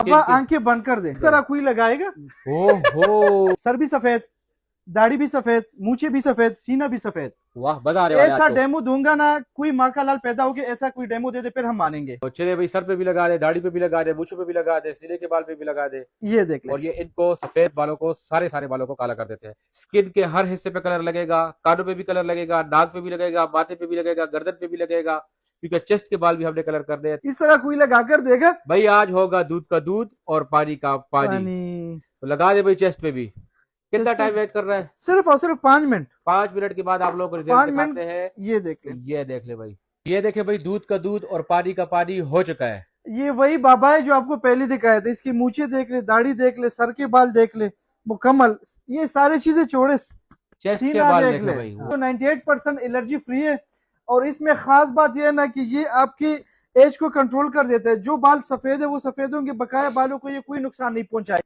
अब आंखें बंद कर दे, इस तरह कोई लगाएगा। ओहो, सर भी सफेद, दाढ़ी भी सफेद, मूछे भी सफेद, सीना भी सफेद। वाह, मजा आने वाला है ऐसा आज तो। डेमो दूंगा ना, कोई माँ का लाल पैदा होके ऐसा कोई डेमो दे दे, फिर हम मानेंगे। तो चलिए भाई, सर पे भी लगा दे, दाढ़ी पे भी लगा दे, मूछों पे भी लगा दे, सीने के बाल पे भी लगा दे। ये देख ले। और ये इनको सफेद बालों को, सारे सारे बालों को काला कर देते हैं। स्किन के हर हिस्से पे कलर लगेगा, कानों पे भी कलर लगेगा, नाक पे भी लगेगा, माथे पे भी लगेगा, गर्दन पे भी लगेगा, क्योंकि चेस्ट के बाल भी हमने कलर कर दिए। इस तरह कोई लगा कर देगा। भाई आज होगा दूध का दूध और पानी का पानी। पानी। तो लगा दे भाई चेस्ट पे भी। कितना चेस्ट पे टाइम वेट कर रहा है? सिर्फ और सिर्फ 5 मिनट। 5 मिनट के बाद आप लोग को रिजल्ट 5 मिनट। दिखाते हैं। ये देख ले। ये देख ले भाई, ये देखे भाई, दूध का दूध और पानी का पानी हो चुका है। ये वही बाबा है जो आपको पहले दिखाया था। इसकी मूछें देख ले, दाढ़ी देख ले, सर के बाल देख ले, मुकम्मल ये सारी चीजें छोड़े। चेस्ट के सीना बाल देख देख ले। ले भाई। तो 98% एलर्जी फ्री है। और इसमें खास बात यह है ना कि ये आपकी एज को कंट्रोल कर देता है। जो बाल सफेद है वो सफेद होंगे, बकाया बालों को ये कोई नुकसान नहीं पहुंचाएगा।